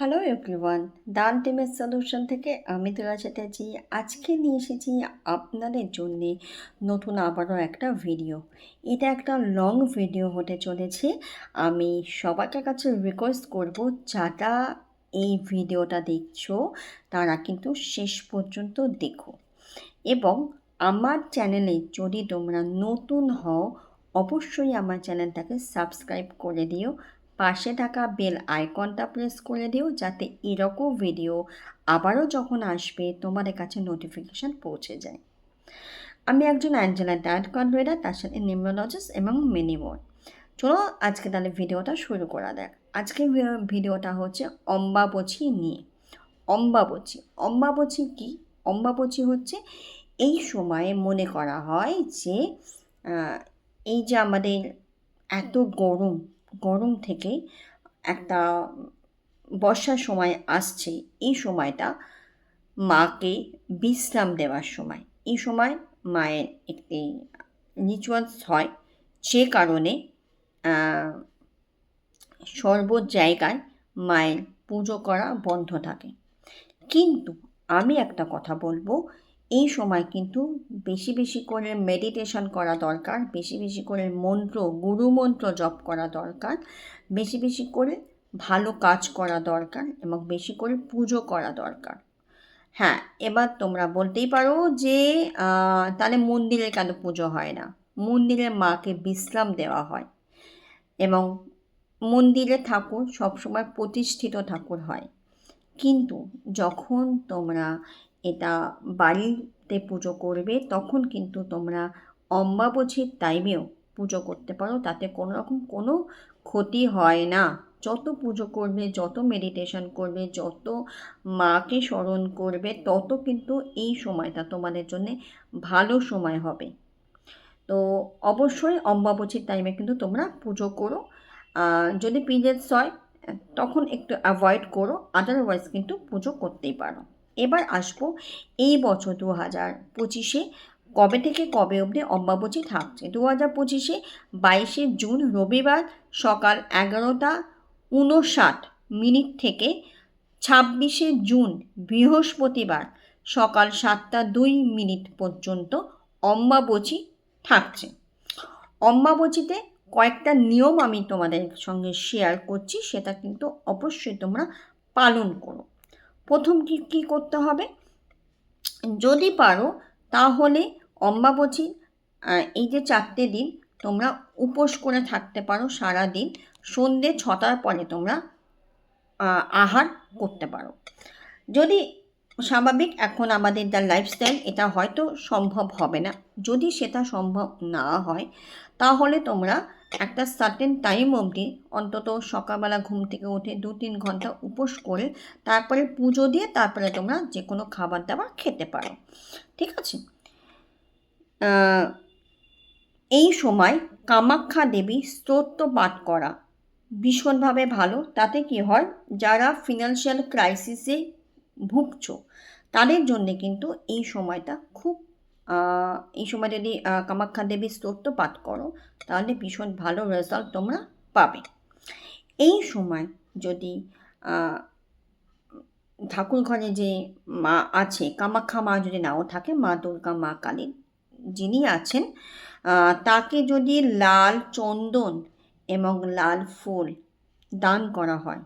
Hello everyone, ডান টিমের solution থেকে আমি তোরা চ্যাটার্জি আজকে নিয়ে এসেছি আপনাদের জন্যে নতুন আবারও একটা ভিডিও। এটা একটা লং ভিডিও হতে চলেছে। আমি সবার কাছে রিকোয়েস্ট করব, যারা এই ভিডিওটা দেখছো তারা কিন্তু শেষ পর্যন্ত দেখো, এবং আমার চ্যানেলে যদি তোমরা নতুন হও অবশ্যই আমার চ্যানেলটাকে সাবস্ক্রাইব করে দিও, পাশে থাকা বেল আইকনটা প্রেস করে দিও, যাতে এরকম ভিডিও আবারও যখন আসবে তোমাদের কাছে নোটিফিকেশান পৌঁছে যায়। আমি একজন অ্যাঞ্জেলা ডায়েট কনভেনার, তার সাথে নিউরোলজিস্ট এবং মেনি মোর। চলো আজকে তাহলে ভিডিওটা শুরু করা যাক। আজকে ভিডিওটা হচ্ছে অম্বাবচী নিয়ে। অম্বাবচী কি? অম্বাবচী হচ্ছে এই সময়ে মনে করা হয় যে এই যে আমাদের এত গরম থেকে একটা বর্ষার সময় আসছে, এই সময়টা মাকে বিশ্রাম দেওয়ার সময়। এই সময় মায়ের একটি রিচুয়ালস হয়, যে কারণে সর্ব জায়গায় মায়ের পুজো করা বন্ধ থাকে। কিন্তু আমি একটা কথা বলবো, এই সময় কিন্তু বেশি বেশি করে মেডিটেশন করা দরকার, বেশি বেশি করে গুরুমন্ত্র জপ করা দরকার, বেশি বেশি করে ভালো কাজ করা দরকার এবং বেশি করে পুজো করা দরকার। হ্যাঁ, এবার তোমরা বলতেই পারো যে তাহলে মন্দিরে কেন পুজো হয় না? মন্দিরে মাকে বিশ্রাম দেওয়া হয় এবং মন্দিরে ঠাকুর সবসময় প্রতিষ্ঠিত ঠাকুর হয়। কিন্তু যখন তোমরা এটা বাড়িতে পুজো করবে তখন কিন্তু তোমরা অম্বাবচীর টাইমেও পুজো করতে পারো, তাতে কোনো রকম কোনো ক্ষতি হয় না। যত পুজো করবে, যত মেডিটেশন করবে, যত মাকে স্মরণ করবে, তত কিন্তু এই সময়টা তোমাদের জন্যে ভালো সময় হবে। তো অবশ্যই অম্বাবচীর টাইমে কিন্তু তোমরা পুজো করো। যদি পিরিয়ডস হয় তখন একটু অ্যাভয়েড করো, আদারওয়াইজ কিন্তু পুজো করতেই পারো। এবার আসবো এই বছর 2025-এ কবে থেকে কবে অবধি অম্বাবচী থাকছে। 2025-এ 22শে জুন রবিবার সকাল 11:59 থেকে 26শে জুন বৃহস্পতিবার সকাল 7:02 পর্যন্ত অম্বাবচী থাকছে। অম্বাবচীতে কয়েকটা নিয়ম আমি তোমাদের সঙ্গে শেয়ার করছি, সেটা কিন্তু অবশ্যই তোমরা পালন করো। প্রথম কী করতে হবে, যদি পারো তাহলে অম্বাবচী এই যে 4টে দিন তোমরা উপোস করে থাকতে পারো সারা দিন। সন্ধ্যে 6টার পরে তোমরা আহার করতে পারো। যদি স্বাভাবিক এখন আমাদের যা লাইফস্টাইল, এটা হয়তো সম্ভব হবে না। যদি সেটা সম্ভব না হয় তাহলে তোমরা একটা সার্টেন টাইম অবধি অন্তত সকালবেলা ঘুম থেকে উঠে 2-3 ঘন্টা উপোস করে তারপরে পুজো দিয়ে তারপরে তোমরা যে কোনো খাবার দাবার খেতে পারো, ঠিক আছে? এই সময় কামাখ্যা দেবী স্তোত্র পাঠ করা ভীষণভাবে ভালো। তাতে কি হয়, যারা ফিনান্সিয়াল ক্রাইসিসে ভুগছো তাদের জন্যে কিন্তু এই সময়টা খুব এই সময় যদি কামাখ্যা দেবীর স্তোত্র পাঠ করো তাহলে ভীষণ ভালো রেজাল্ট তোমরা পাবে। এই সময় যদি ঠাকুর ঘরে যে মা আছে, কামাখ্যা মা যদি নাও থাকে, মা দুর্গা, মা কালী যিনি আছেন, তাকে যদি লাল চন্দন এবং লাল ফুল দান করা হয়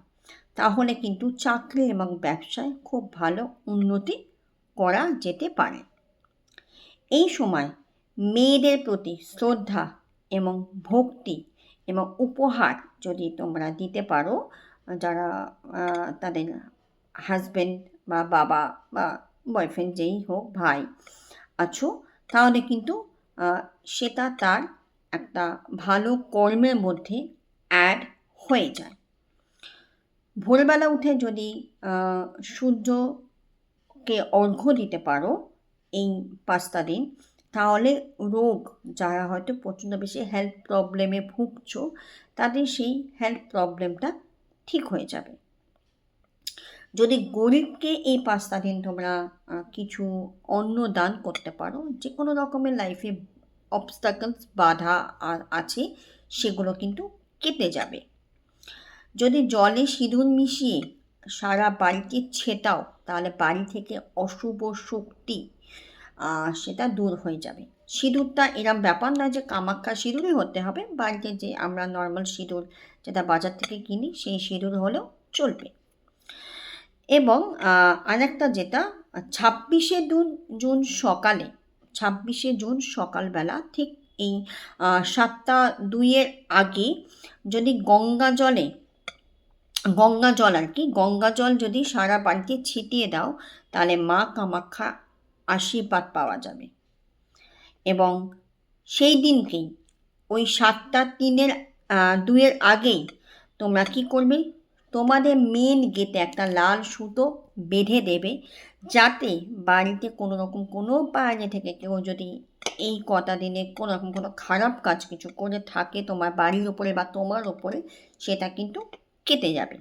তাহলে কিন্তু চাকরি এবং ব্যবসায় খুব ভালো উন্নতি করা যেতে পারে। এই সময় মেয়েদের প্রতি শ্রদ্ধা এবং ভক্তি এবং উপহার যদি তোমরা দিতে পারো, যারা তাদের হাজব্যান্ড বা বাবা বা বয়ফ্রেন্ড যেই হোক, ভাই আছো, তাহলে কিন্তু সেটা তার একটা ভালো কর্মের মধ্যে অ্যাড হয়ে যায়। ভোরবেলা উঠে যদি সূর্যকে অর্ঘ্য দিতে পারো এই 5টা দিন, তাহলে যারা হয়তো প্রচণ্ড বেশি হেলথ প্রবলেমে ভুগছো তাদের সেই হেলথ প্রবলেমটা ঠিক হয়ে যাবে। যদি গরিবকে এই 5টা দিন তোমরা কিছু অন্ন দান করতে পারো, যে কোনো রকমের লাইফে অবস্টাকলস বাধা আছে সেগুলো কিন্তু কেটে যাবে। যদি জলে সিঁদুর মিশিয়ে সারা বাড়িতে ছেটাও, তাহলে বাড়ি থেকে অশুভ শক্তি সেটা দূর হয়ে যাবে। সিঁদুরটা এরম ব্যাপার না যে কামাখ্যা সিঁদুরই হতে হবে, বাড়িতে যে আমরা নর্মাল সিঁদুর যেটা বাজার থেকে কিনি সেই সিঁদুর হলেও চলবে। এবং আরেকটা যেটা 26শে জুন সকালবেলা ঠিক এই 7:02 আগে যদি গঙ্গা জল যদি সারা বাড়িতে ছিটিয়ে দাও, তাহলে মা কামাখ্যা আশীর্বাদ পাওয়া যাবে। এবং সেই দিনকেই ওই 7:02 আগেই তোমরা কি করবে, তোমাদের মেন গেটে একটা লাল সুতো বেঁধে দেবে, যাতে বাড়িতে কোনো রকম কোনো বাইরে থেকে কেউ যদি এই কটা দিনে কোনো রকম কোনো খারাপ কাজ কিছু করে থাকে তোমার বাড়ির ওপরে বা তোমার ওপরে, সেটা কিন্তু কেটে যাবে।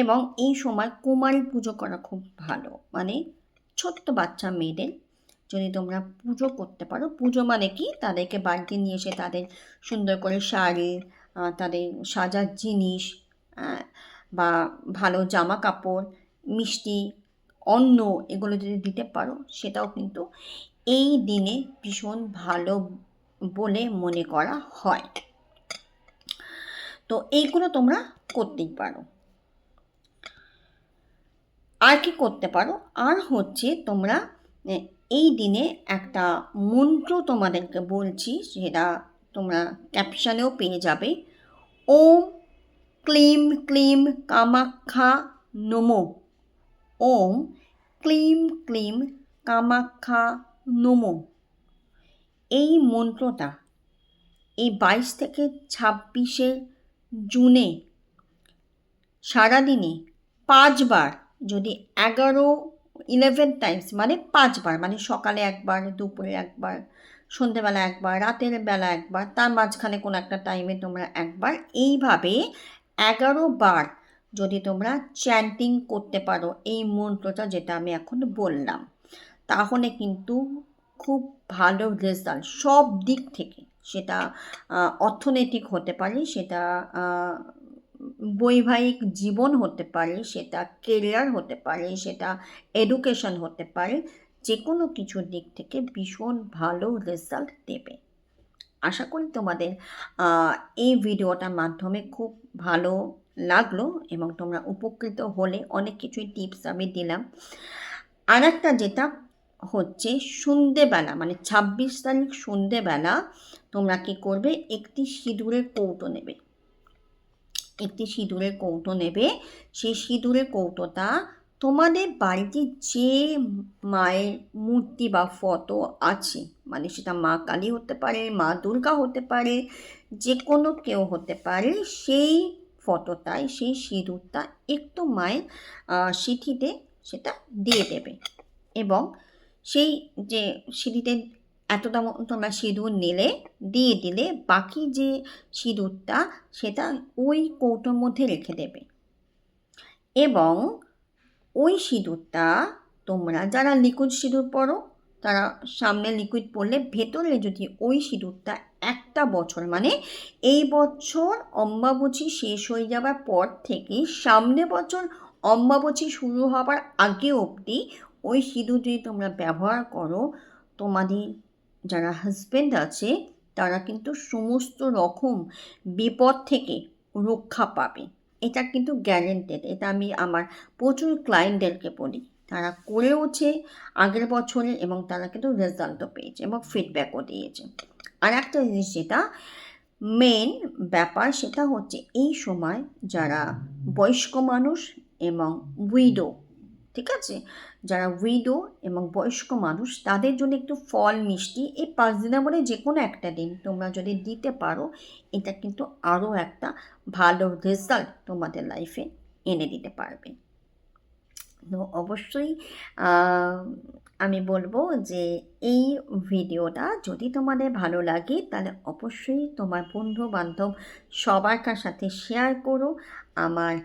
এবং এই সময় কুমারী পুজো করা খুব ভালো, মানে ছোট্ট বাচ্চা মেয়েদের যদি তোমরা পুজো করতে পারো, পুজো মানে কি, তাদেরকে বাড়িতে নিয়ে এসে তাদের সুন্দর করে শাড়ি, তাদের সাজার জিনিস, বা ভালো জামা কাপড়, মিষ্টি, অন্ন, এগুলো যদি দিতে পারো, সেটাও কিন্তু এই দিনে ভীষণ ভালো বলে মনে করা হয়। তো এইগুলো তোমরা করতেই পারো। আর কি করতে পারো, আর হচ্ছে তোমরা এই দিনে একটা মন্ত্র তোমাদেরকে বলছি, সেটা তোমরা ক্যাপশনেও পেয়ে যাবে। ওম ক্লিম ক্লিম কামাখ্যা নমো। ওম ক্লিম ক্লিম কামাখ্যা নমো। এই মন্ত্রটা এই 22 থেকে 26শে জুনে সারাদিনে 5 বার, যদি 11 টাইমস মানে 5 বার, মানে সকালে একবার, দুপুরে একবার, সন্ধেবেলা একবার, রাতের বেলা একবার, তার মাঝখানে কোনো একটা টাইমে তোমরা একবার, এইভাবে 11 বার যদি তোমরা চ্যান্টিং করতে পারো এই মন্ত্রটা যেটা আমি এখন বললাম, তাহলে কিন্তু খুব ভালো রেজাল্ট সব দিক থেকে, সেটা অর্থনৈতিক হতে পারে, সেটা বৈবাহিক জীবন হতে পারে, সেটা কেরিয়ার হতে পারে, সেটা এডুকেশন হতে পারে, যে কোনো কিছুর দিক থেকে ভীষণ ভালো রেজাল্ট দেবে। আশা করি তোমাদের এই ভিডিওটার মাধ্যমে খুব ভালো লাগলো এবং তোমরা উপকৃত হলে। অনেক কিছুই টিপস আমি দিলাম। আর একটা যেটা হচ্ছে, সন্ধেবেলা মানে 26 তারিখ সন্ধেবেলা তোমরা কি করবে, একটি সিঁদুরের কৌটো নেবে। সেই সিঁদুরের কৌটোটা তোমাদের বাড়িতে যে মায়ের মূর্তি বা ফটো আছে, মানে সেটা মা কালী হতে পারে, মা দুর্গা হতে পারে, যে কোনো কেউ হতে পারে, সেই ফটোটায় সেই সিঁদুরটা একটু মায়ের সিঁথিতে সেটা দিয়ে দেবে। এবং সেই যে সিঁথিতে এতটা তোমরা সিঁদুর দিয়ে দিলে, বাকি যে সিঁদুরটা সেটা ওই কৌটোর মধ্যে রেখে দেবে। এবং ওই সিঁদুরটা তোমরা যারা লিকুইড সিঁদুর পরো, তারা সামনে লিকুইড পরলে, ভেতরে যদি ওই সিঁদুরটা একটা বছর, মানে এই বছর অম্বাবচী শেষ হয়ে যাবার পর থেকে সামনে বছর অম্বাবচী শুরু হবার আগে অবধি ওই সিঁদুর যদি তোমরা ব্যবহার করো, তোমাদের যারা হাজব্যান্ড আছে তারা কিন্তু সমস্ত রকম বিপদ থেকে রক্ষা পাবে। এটা কিন্তু গ্যারেন্টেড। এটা আমি আমার প্রচুর ক্লায়েন্টদেরকে বলি, তারা করেওছে আগের বছরে এবং তারা কিন্তু রেজাল্টও পেয়েছে এবং ফিডব্যাকও দিয়েছে। আর একটা জিনিস যেটা মেন ব্যাপার, সেটা হচ্ছে এই সময় যারা বয়স্ক মানুষ এবং উইডো, ঠিক আছে, যারা উইডো এবং বয়স্ক মানুষ, তাদের জন্য একটু ফল মিষ্টি এই 5 দিনের মধ্যে যে কোনো একটা দিন তোমরা যদি দিতে পারো, এটা কিন্তু আরও একটা ভালো রেজাল্ট তোমাদের লাইফে এনে দিতে পারবে। তো অবশ্যই আমি বলবো যে এই ভিডিওটা যদি তোমাদের ভালো লাগে, তাহলে অবশ্যই তোমার বন্ধু বান্ধব সবার সাথে শেয়ার করো। আমার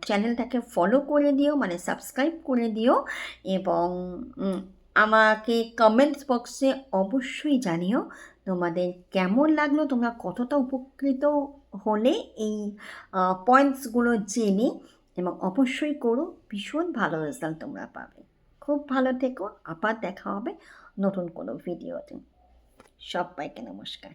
চ্যানেলটাকে ফলো করে দিও, মানে সাবস্ক্রাইব করে দিও। এবং আমাকে কমেন্টস বক্সে অবশ্যই জানিও তোমাদের কেমন লাগলো, তোমরা কতটা উপকৃত হলে এই পয়েন্টসগুলো জেনে। এবং অবশ্যই করো, ভীষণ ভালো রেজাল্ট তোমরা পাবে। খুব ভালো থেকো, আবার দেখা হবে নতুন কোনো ভিডিওতে। সবাইকে নমস্কার।